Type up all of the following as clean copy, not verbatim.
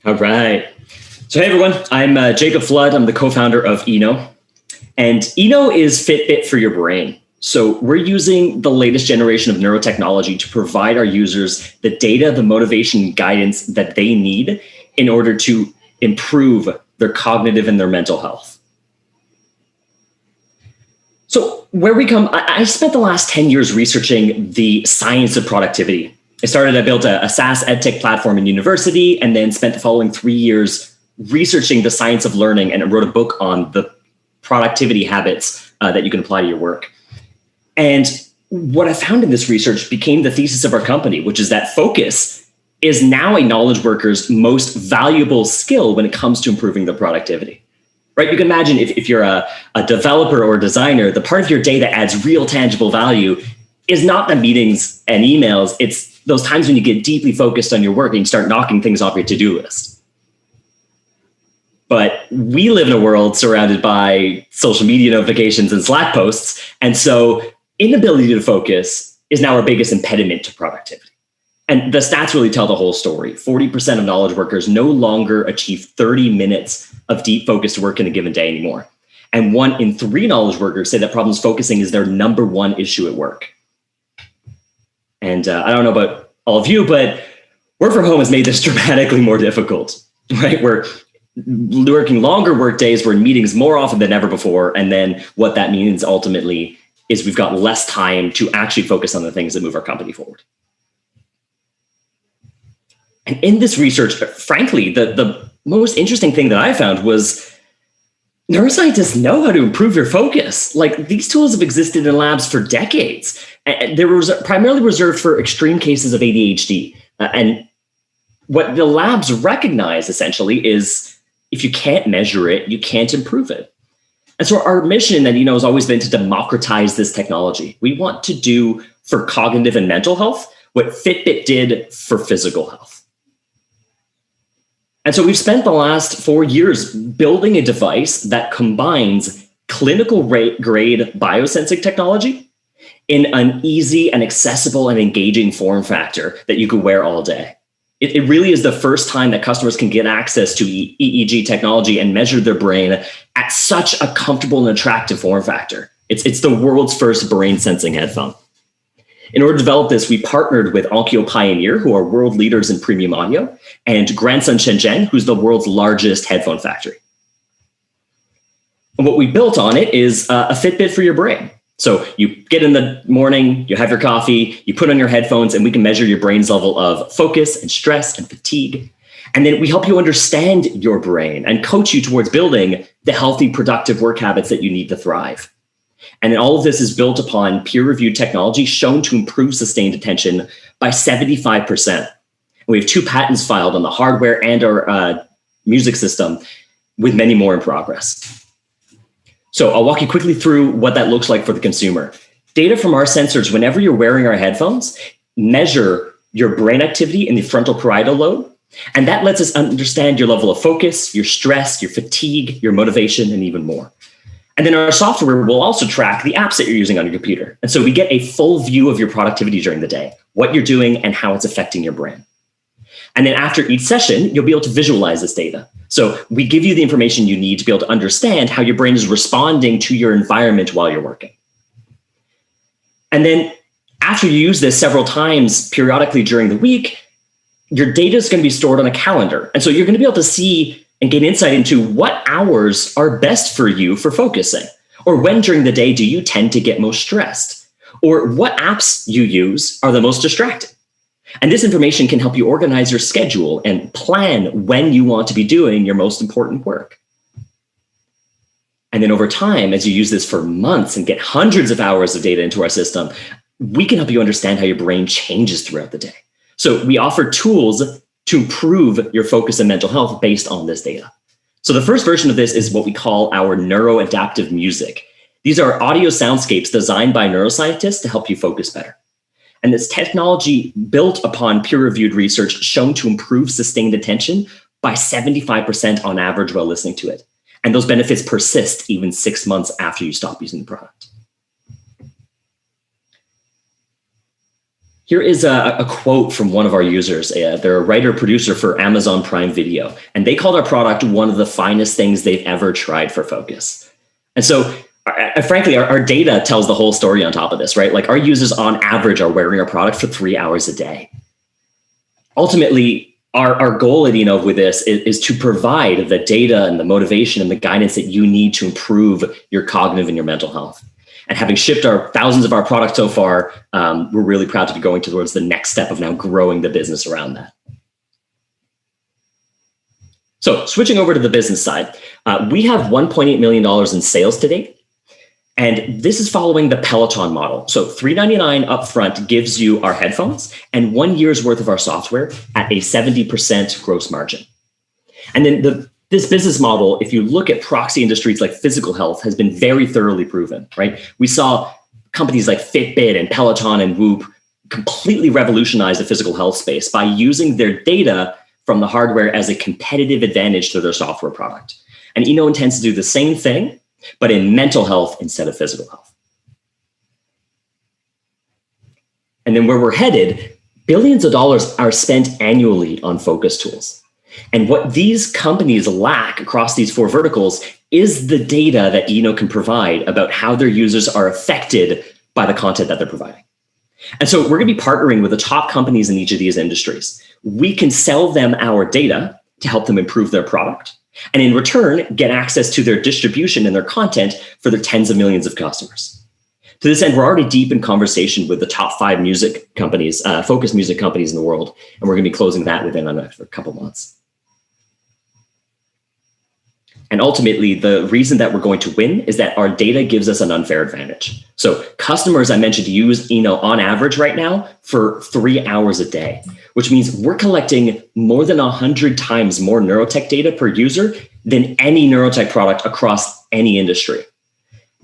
All right. So, hey, everyone. I'm Jacob Flood. I'm the co-founder of Eno. And Eno is Fitbit for your brain. So we're using the latest generation of neurotechnology to provide our users the data, the motivation, and guidance that they need in order to improve their cognitive and their mental health. So where we come, I spent the last 10 years researching the science of productivity. I built a SaaS edtech platform in university, and then spent the following 3 years researching the science of learning, and I wrote a book on the productivity habits that you can apply to your work. And what I found in this research became the thesis of our company, which is that focus is now a knowledge worker's most valuable skill when it comes to improving their productivity. Right? You can imagine if you're a developer or a designer, the part of your day that adds real tangible value is not the meetings and emails. It's those times when you get deeply focused on your work and you start knocking things off your to-do list. But we live in a world surrounded by social media notifications and Slack posts. And so inability to focus is now our biggest impediment to productivity. And the stats really tell the whole story. 40% of knowledge workers no longer achieve 30 minutes of deep focused work in a given day anymore. And 1 in 3 knowledge workers say that problems focusing is their number one issue at work. And I don't know about all of you, but work from home has made this dramatically more difficult, right? We're working longer work days, we're in meetings more often than ever before. And then what that means ultimately is we've got less time to actually focus on the things that move our company forward. And in this research, frankly, the most interesting thing that I found was neuroscientists know how to improve your focus. Like, these tools have existed in labs for decades. And they were primarily reserved for extreme cases of ADHD. And what the labs recognize essentially is if you can't measure it, you can't improve it. And so our mission at Eno has always been to democratize this technology. We want to do for cognitive and mental health what Fitbit did for physical health. And so we've spent the last 4 years building a device that combines clinical grade biosensing technology in an easy and accessible and engaging form factor that you could wear all day. It really is the first time that customers can get access to EEG technology and measure their brain at such a comfortable and attractive form factor. It's the world's first brain sensing headphone. In order to develop this, we partnered with Onkyo Pioneer, who are world leaders in premium audio, and Grandson Shenzhen, who's the world's largest headphone factory. And what we built on it is a Fitbit for your brain. So you get in the morning, you have your coffee, you put on your headphones, and we can measure your brain's level of focus and stress and fatigue. And then we help you understand your brain and coach you towards building the healthy, productive work habits that you need to thrive. And then all of this is built upon peer-reviewed technology shown to improve sustained attention by 75%. And we have 2 patents filed on the hardware and our music system, with many more in progress. So I'll walk you quickly through what that looks like for the consumer. Data from our sensors, whenever you're wearing our headphones, measure your brain activity in the frontal parietal lobe. And that lets us understand your level of focus, your stress, your fatigue, your motivation, and even more. And then our software will also track the apps that you're using on your computer. And so we get a full view of your productivity during the day, what you're doing and how it's affecting your brain. And then after each session, you'll be able to visualize this data. So we give you the information you need to be able to understand how your brain is responding to your environment while you're working. And then after you use this several times periodically during the week, your data is going to be stored on a calendar. And so you're going to be able to see and gain insight into what hours are best for you for focusing, or when during the day do you tend to get most stressed, or what apps you use are the most distracting. And this information can help you organize your schedule and plan when you want to be doing your most important work. And then over time, as you use this for months and get hundreds of hours of data into our system, we can help you understand how your brain changes throughout the day. So we offer tools to improve your focus and mental health based on this data. So the first version of this is what we call our Neuro adaptive music. These are audio soundscapes designed by neuroscientists to help you focus better. And this technology built upon peer-reviewed research shown to improve sustained attention by 75% on average while listening to it. And those benefits persist even 6 months after you stop using the product. Here is a quote from one of our users. They're a writer-producer for Amazon Prime Video, and they called our product one of the finest things they've ever tried for focus. And so, frankly, our data tells the whole story on top of this, right? Like our users on average are wearing our product for 3 hours a day. Ultimately, our goal at Eno with this is to provide the data and the motivation and the guidance that you need to improve your cognitive and your mental health. And having shipped thousands of our products so far, we're really proud to be going towards the next step of now growing the business around that. So switching over to the business side, we have $1.8 million in sales to date. And this is following the Peloton model. So $399 upfront gives you our headphones and 1 year's worth of our software at a 70% gross margin. And then this business model, if you look at proxy industries like physical health, has been very thoroughly proven, right? We saw companies like Fitbit and Peloton and Whoop completely revolutionize the physical health space by using their data from the hardware as a competitive advantage to their software product. And Eno intends to do the same thing, but in mental health instead of physical health. And then where we're headed, billions of dollars are spent annually on focus tools. And what these companies lack across these 4 verticals is the data that Eno can provide about how their users are affected by the content that they're providing. And so we're going to be partnering with the top companies in each of these industries. We can sell them our data to help them improve their product, and in return, get access to their distribution and their content for their tens of millions of customers. To this end, we're already deep in conversation with the top 5 music companies, focused music companies in the world, and we're going to be closing that within a couple months. And ultimately, the reason that we're going to win is that our data gives us an unfair advantage. So customers, I mentioned, use Eno on average right now for 3 hours a day, which means we're collecting more than 100 times more neurotech data per user than any neurotech product across any industry.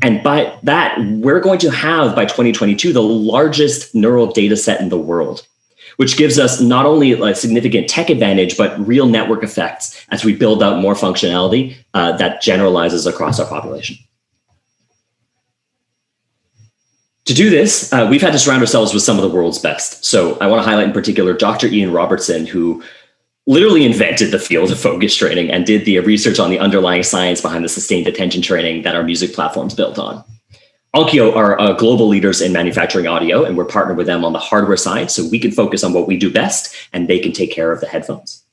And by that, we're going to have, by 2022, the largest neural data set in the world, which gives us not only a significant tech advantage, but real network effects as we build out more functionality that generalizes across our population. To do this, we've had to surround ourselves with some of the world's best. So I want to highlight in particular Dr. Ian Robertson, who literally invented the field of focus training and did the research on the underlying science behind the sustained attention training that our music platform's built on. Onkyo are global leaders in manufacturing audio, and we're partnered with them on the hardware side so we can focus on what we do best and they can take care of the headphones.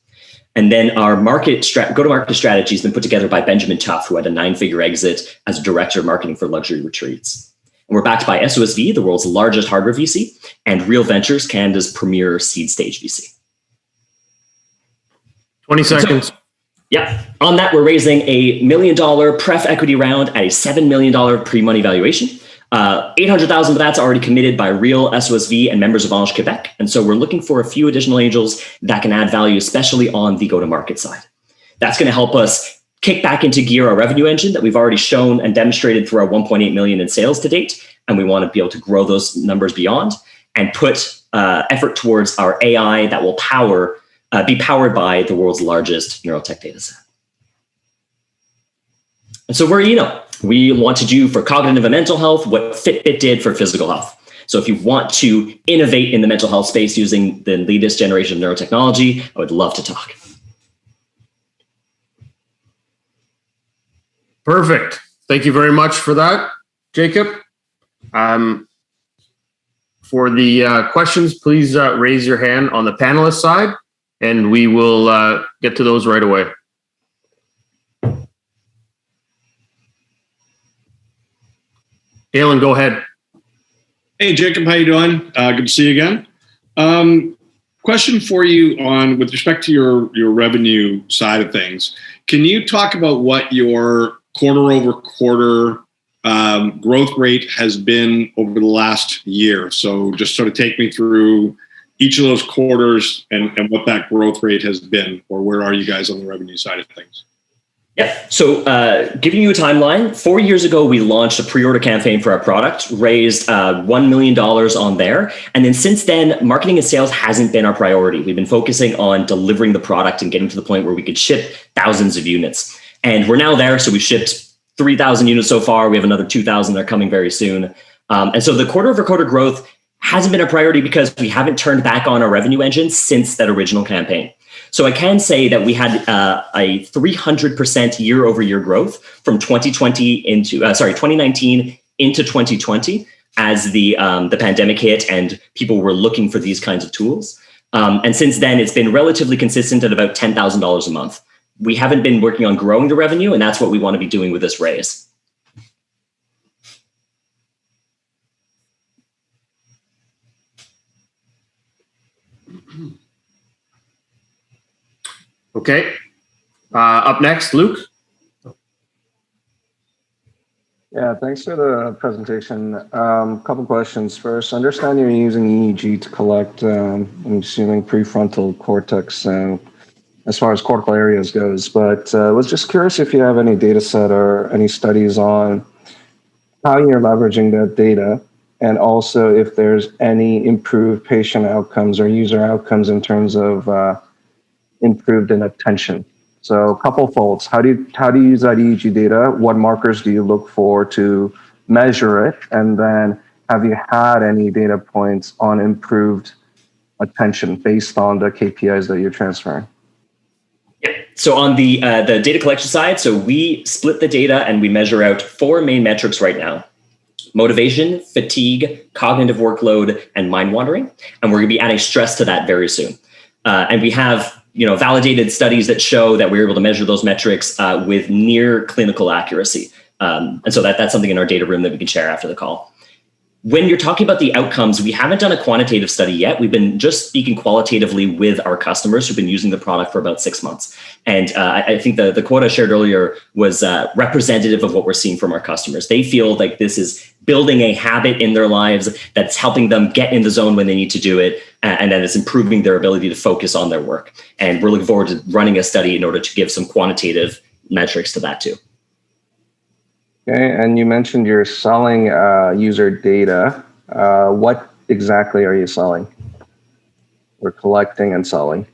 And then our go-to-market strategy has been put together by Benjamin Tuff, who had a 9-figure exit as a director of marketing for luxury retreats. And we're backed by SOSV, the world's largest hardware VC, and Real Ventures, Canada's premier seed stage VC. 20 seconds. Yeah. On that, we're raising a $1 million pref equity round at a $7 million pre-money valuation. 800,000 of that's already committed by Real, SOSV, and members of Ange Quebec. And so we're looking for a few additional angels that can add value, especially on the go-to-market side. That's going to help us kick back into gear our revenue engine that we've already shown and demonstrated through our 1.8 million in sales to date. And we want to be able to grow those numbers beyond and put effort towards our AI that will be powered by the world's largest neurotech data set. And so we're Eno. We want to do for cognitive and mental health what Fitbit did for physical health. So if you want to innovate in the mental health space using the latest generation of neurotechnology, I would love to talk. Perfect. Thank you very much for that, Jacob. For the questions, please raise your hand on the panelist side, and we will get to those right away. Alan, go ahead. Hey, Jacob, how you doing? Good to see you again. Question for you with respect to your revenue side of things. Can you talk about what your quarter over quarter growth rate has been over the last year? So just sort of take me through each of those quarters and what that growth rate has been, or where are you guys on the revenue side of things? Yeah. So giving you a timeline, 4 years ago, we launched a pre-order campaign for our product, raised $1 million on there. And then since then, marketing and sales hasn't been our priority. We've been focusing on delivering the product and getting to the point where we could ship thousands of units. And we're now there. So we've shipped 3,000 units so far. We have another 2,000 that are coming very soon. And so the quarter over quarter growth hasn't been a priority because we haven't turned back on our revenue engine since that original campaign. So I can say that we had a 300% year over year growth from 2019 into 2020 as the pandemic hit and people were looking for these kinds of tools. And since then, it's been relatively consistent at about $10,000 a month. We haven't been working on growing the revenue, and that's what we want to be doing with this raise. Okay. Up next, Luke. Yeah, thanks for the presentation. Couple questions. First, I understand you're using EEG to collect, I'm assuming, prefrontal cortex as far as cortical areas goes, but I was just curious if you have any data set or any studies on how you're leveraging that data, and also if there's any improved patient outcomes or user outcomes in terms of improved in attention. So a couple folds. How do you use that EEG data? What markers do you look for to measure it? And then have you had any data points on improved attention based on the KPIs that you're transferring? Yep. So on the data collection side, so we split the data and we measure out 4 main metrics right now: motivation, fatigue, cognitive workload, and mind wandering. And we're going to be adding stress to that very soon. And we have validated studies that show that we're able to measure those metrics with near clinical accuracy. And so that's something in our data room that we can share after the call. When you're talking about the outcomes, we haven't done a quantitative study yet. We've been just speaking qualitatively with our customers who've been using the product for about 6 months. And I think the quote I shared earlier was representative of what we're seeing from our customers. They feel like this is building a habit in their lives that's helping them get in the zone when they need to do it, and that it's improving their ability to focus on their work. And we're looking forward to running a study in order to give some quantitative metrics to that too. Okay, and you mentioned you're selling user data. What exactly are you selling? Or collecting and selling?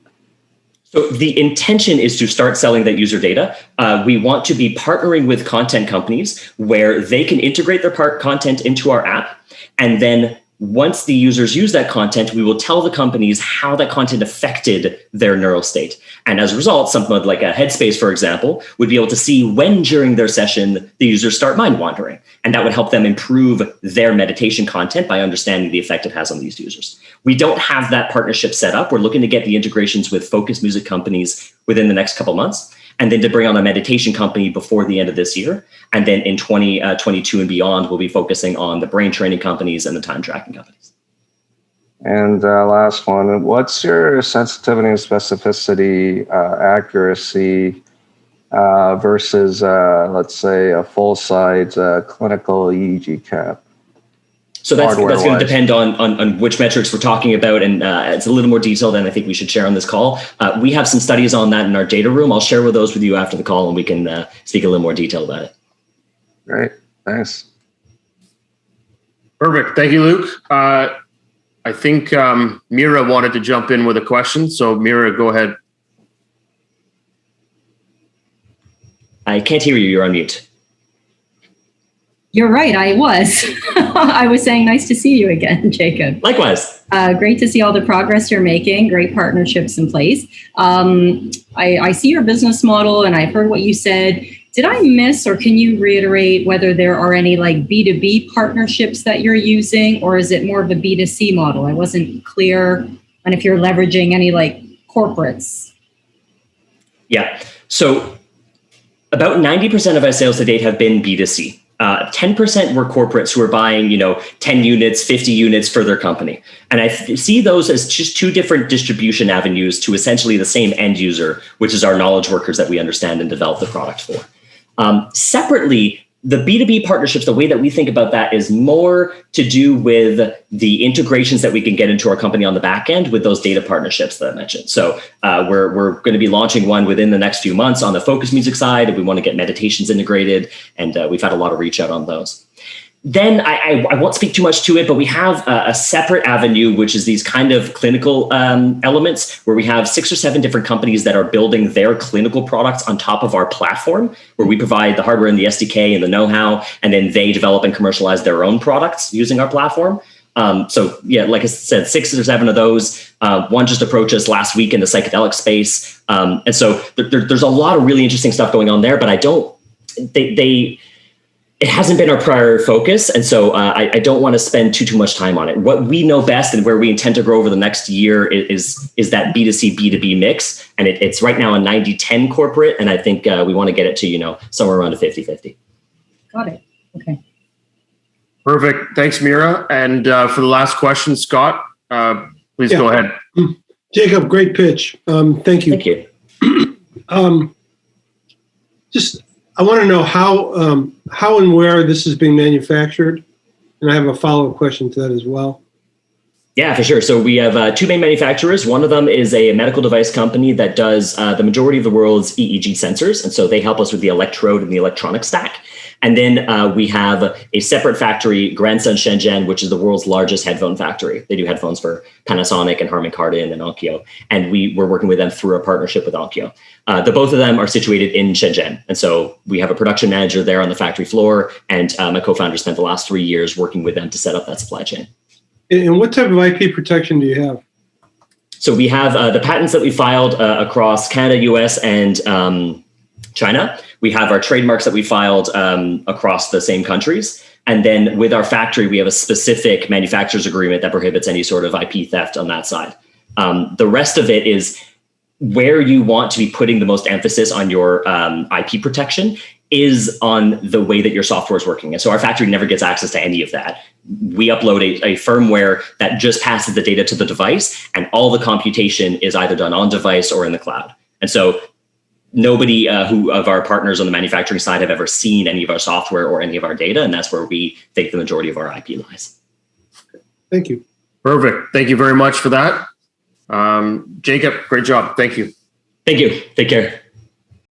So the intention is to start selling that user data. We want to be partnering with content companies where they can integrate their content into our app. And then once the users use that content, we will tell the companies how that content affected their neural state. And as a result, something like a Headspace, for example, would be able to see when during their session the users start mind wandering. And that would help them improve their meditation content by understanding the effect it has on these users. We don't have that partnership set up. We're looking to get the integrations with focused music companies within the next couple months, and then to bring on a meditation company before the end of this year. And then in 2022 and beyond, we'll be focusing on the brain training companies and the time tracking companies. And last one, what's your sensitivity and specificity, accuracy versus, let's say, a full-size clinical EEG cap? So that's going to depend on which metrics we're talking about, and it's a little more detailed than I think we should share on this call. We have some studies on that in our data room. I'll share those with you after the call, and we can speak a little more detail about it. Great, thanks. Perfect. Thank you, Luke. I think Mira wanted to jump in with a question. So Mira, go ahead. I can't hear you. You're on mute. You're right. I was. I was saying nice to see you again, Jacob. Likewise. Great to see all the progress you're making. Great partnerships in place. I see your business model and I've heard what you said. Did I miss, or can you reiterate whether there are any like B2B partnerships that you're using, or is it more of a B2C model? I wasn't clear on if you're leveraging any like corporates. Yeah. So about 90% of our sales to date have been B2C. 10% were corporates who are buying, 10 units, 50 units for their company. And I see those as just 2 different distribution avenues to essentially the same end user, which is our knowledge workers that we understand and develop the product for. Separately, the B2B partnerships, the way that we think about that is more to do with the integrations that we can get into our company on the back end with those data partnerships that I mentioned. So we're going to be launching one within the next few months on the focus music side. We want to get meditations integrated, and we've had a lot of reach out on those. Then I won't speak too much to it, but we have a separate avenue, which is these kind of clinical elements where we have 6 or 7 different companies that are building their clinical products on top of our platform, where we provide the hardware and the SDK and the know-how, and then they develop and commercialize their own products using our platform. So yeah, like I said, 6 or 7 of those. One just approached us last week in the psychedelic space. And so there's a lot of really interesting stuff going on there, but it hasn't been our prior focus. And so I don't want to spend too much time on it. What we know best and where we intend to grow over the next year is that B2C, B2B mix. And it's right now a 90-10 corporate. And I think we want to get it to, somewhere around a 50-50. Got it. Okay. Perfect. Thanks, Mira. And for the last question, Scott, please go ahead. Jacob, great pitch. Thank you. Thank you. I want to know how and where this is being manufactured, and I have a follow-up question to that as well. Yeah, for sure. So we have 2 main manufacturers. One of them is a medical device company that does the majority of the world's EEG sensors, and so they help us with the electrode and the electronic stack. And then we have a separate factory, Grandson Shenzhen, which is the world's largest headphone factory. They do headphones for Panasonic and Harman Kardon and Onkyo. And we're working with them through a partnership with Onkyo. The both of them are situated in Shenzhen. And so we have a production manager there on the factory floor. And my co-founder spent the last 3 years working with them to set up that supply chain. And what type of IP protection do you have? So we have the patents that we filed across Canada, US, and China. We have our trademarks that we filed across the same countries. And then with our factory, we have a specific manufacturer's agreement that prohibits any sort of IP theft on that side. The rest of it is where you want to be putting the most emphasis on your IP protection is on the way that your software is working. And so our factory never gets access to any of that. We upload a firmware that just passes the data to the device, and all the computation is either done on device or in the cloud. And so nobody who of our partners on the manufacturing side have ever seen any of our software or any of our data. And that's where we think the majority of our IP lies. Thank you. Perfect. Thank you very much for that. Jacob, great job. Thank you. Thank you. Take care.